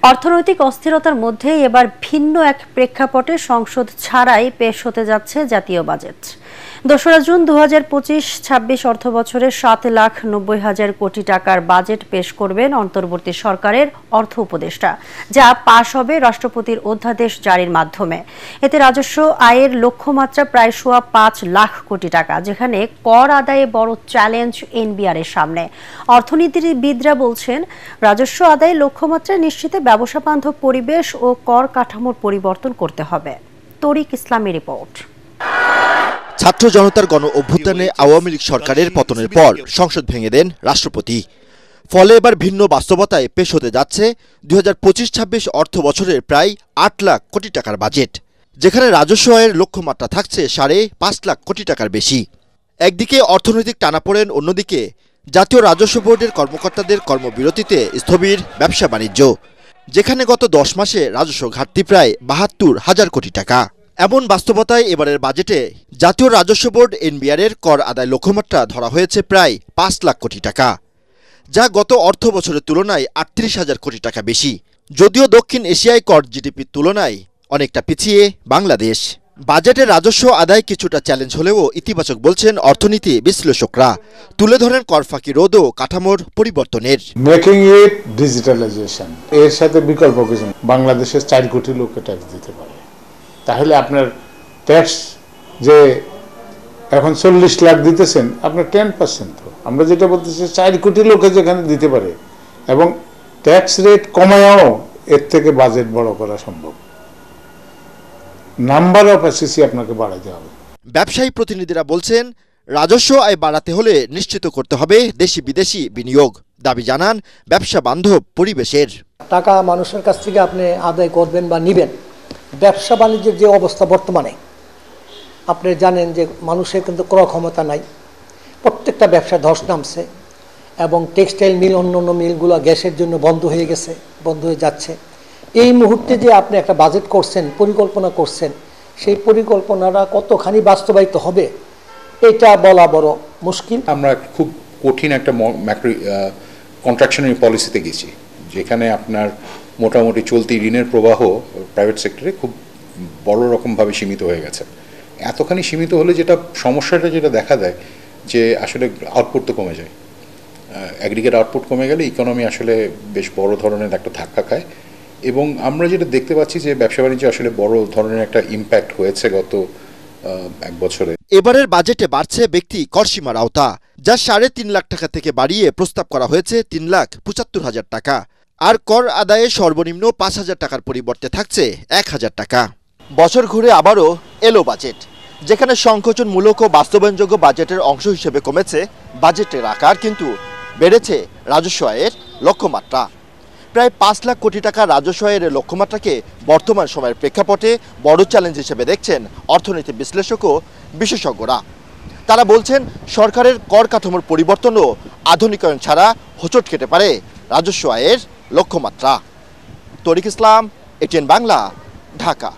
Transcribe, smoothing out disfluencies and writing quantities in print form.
অর্থনৈতিক অস্থিরতার মধ্যে এবার ভিন্ন এক প্রেক্ষাপটে সংসদ ছাড়াই পেশ হতে যাচ্ছে জাতীয় বাজেট। ২রা জুন ২০২৫-২৬ অর্থবছরে ৭,৯০,০০০ কোটি টাকার বাজেট পেশ করবেন অন্তর্বর্তী সরকারের অর্থ উপদেষ্টা, যা পাশ হবে রাষ্ট্রপতির অধ্যাদেশ জারির মাধ্যমে। এতে রাজস্ব আয়ের লক্ষ্যমাত্রা প্রায় ৫.৫ লাখ কোটি টাকা, যেখানে কর আদায়ে বড় চ্যালেঞ্জ এনবিআর এর সামনে। অর্থনীতিবিদরা বলছেন, রাজস্ব আদায়ে লক্ষ্যমাত্রা নিশ্চিতে ব্যবসা বান্ধব পরিবেশ ও কর কাঠামোর পরিবর্তন করতে হবে। তরিক ইসলামের রিপোর্ট। ছাত্র জনতার গণ অভ্যুত্থানে আওয়ামী লীগ সরকারের পতনের পর সংসদ ভেঙে দেন রাষ্ট্রপতি। ফলে এবার ভিন্ন বাস্তবতায় পেশ হতে যাচ্ছে ২০২৫-২৬ অর্থ বছরের প্রায় ৮ লাখ কোটি টাকার বাজেট, যেখানে রাজস্ব আয়ের লক্ষ্যমাত্রা থাকছে ৫.৫ লাখ কোটি টাকার বেশি। একদিকে অর্থনৈতিক টানাপোড়েন, অন্যদিকে জাতীয় রাজস্ব বোর্ডের কর্মকর্তাদের কর্মবিরতিতে স্থবির ব্যবসা বাণিজ্য, যেখানে গত ১০ মাসে রাজস্ব ঘাটতি প্রায় ৭২,০০০ কোটি টাকা। এমন বাস্তবতায় এবারের বাজেটে জাতীয় রাজস্ব বোর্ড এনবিআর এর কর আদায় লক্ষ্যমাত্রা ধরা হয়েছে প্রায় ৫ লাখ কোটি টাকা, যা গত অর্থ বছরের তুলনায় ৩৮,০০০ কোটি টাকা বেশি। যদিও দক্ষিণ এশিয়ায় কর জিডিপির তুলনায় অনেকটা পিছিয়ে বাংলাদেশ। বাজেটের রাজস্ব আদায় কিছুটা চ্যালেঞ্জ হলেও ইতিবাচক বলছেন অর্থনীতি বিশ্লেষকরা। তুলে ধরেন কর ফাঁকি রোধ ও কাঠামোর পরিবর্তনের। মেকিং ইট ডিজিটালাইজেশন, এর সাথে বিকল্প কিছু। বাংলাদেশের ৪ কোটি লোককে ট্যাক্স দিতে পারে, তাহলে আপনার ট্যাক্স যে এখন ৪০ লাখ দিতেছেন, আপনার 10%। তো আমরা যেটা বলতেছি ৪ কোটি লোকে যেখানে দিতে পারে এবং ট্যাক্স রেট কমায়াও এর থেকে বাজেট বড় করা সম্ভব। নাম্বার অফ এসএসসি আপনাকে বাড়াতে হবে। ব্যবসায়ী প্রতিনিধিরা বলছেন, রাজস্ব আয় বাড়াতে হলে নিশ্চিত করতে হবে দেশি বিদেশি বিনিয়োগ। দাবি জানান ব্যবসা বান্ধব পরিবেশের। টাকা মানুষের কাছ থেকে আপনি আদায় করবেন বা নিবেন, ব্যবসা বাণিজ্যের যে অবস্থা বর্তমানে আপনি জানেন যে মানুষের কিন্তু ক্রয় ক্ষমতা নাই, প্রত্যেকটা ব্যবসা ধস নামছে এবং টেক্সটাইল মিল, অন্যান্য মিলগুলো গ্যাসের জন্য বন্ধ হয়ে গেছে, বন্ধ হয়ে যাচ্ছে। এই মুহূর্তে যে আপনি একটা বাজেট করছেন, পরিকল্পনা করছেন, সেই পরিকল্পনাটা কতখানি বাস্তবায়িত হবে এটা বলা বড় মুশকিল। আমরা খুব কঠিন একটা ম্যাক্রো কন্ট্রাকশনারি পলিসিতে গেছি, যেখানে আপনার মোটামুটি চলতি ঋণের প্রবাহ প্রাইভেট সেক্টরে খুব বড় রকমভাবে সীমিত হয়ে গেছে। এতখানি সীমিত হলে সমস্যাটা যেটা দেখা দেয় যে আসলে আউটপুট তো কমে যায়। অ্যাগ্রিগেট আউটপুট কমে গেলে ইকোনমি আসলে বেশ বড় ধরনের একটা ধাক্কা খায় এবং আমরা যেটা দেখতে পাচ্ছি যে ব্যবসা বাণিজ্য আসলে বড় ধরনের একটা ইম্প্যাক্ট হয়েছে গত ১ বছরে। এবারের বাজেটে বাড়ছে ব্যক্তি করসীমার আওতা, যা ৩.৫ লাখ টাকা থেকে বাড়িয়ে প্রস্তাব করা হয়েছে ৩,৭৫,০০০ টাকা। আর কর আদায়ে সর্বনিম্ন ৫,০০০ টাকার পরিবর্তে থাকছে ১,০০০ টাকা। বছর ঘুরে আবারও এলো বাজেট, যেখানে সংকোচনমূলক ও বাস্তবায়নযোগ্য বাজেটের অংশ হিসেবে কমেছে বাজেটের আকার, কিন্তু বেড়েছে রাজস্ব আয়ের লক্ষ্যমাত্রা। প্রায় ৫ লাখ কোটি টাকা রাজস্ব আয়ের লক্ষ্যমাত্রাকে বর্তমান সময়ের প্রেক্ষাপটে বড় চ্যালেঞ্জ হিসেবে দেখছেন অর্থনীতি বিশ্লেষক ও বিশেষজ্ঞরা। তারা বলছেন, সরকারের কর কাঠামোর পরিবর্তন ও আধুনিকায়ন ছাড়া হোঁচট খেতে পারে রাজস্ব আয়ের লক্ষ্যমাত্রা। তরিক ইসলাম, এটিএন বাংলা, ঢাকা।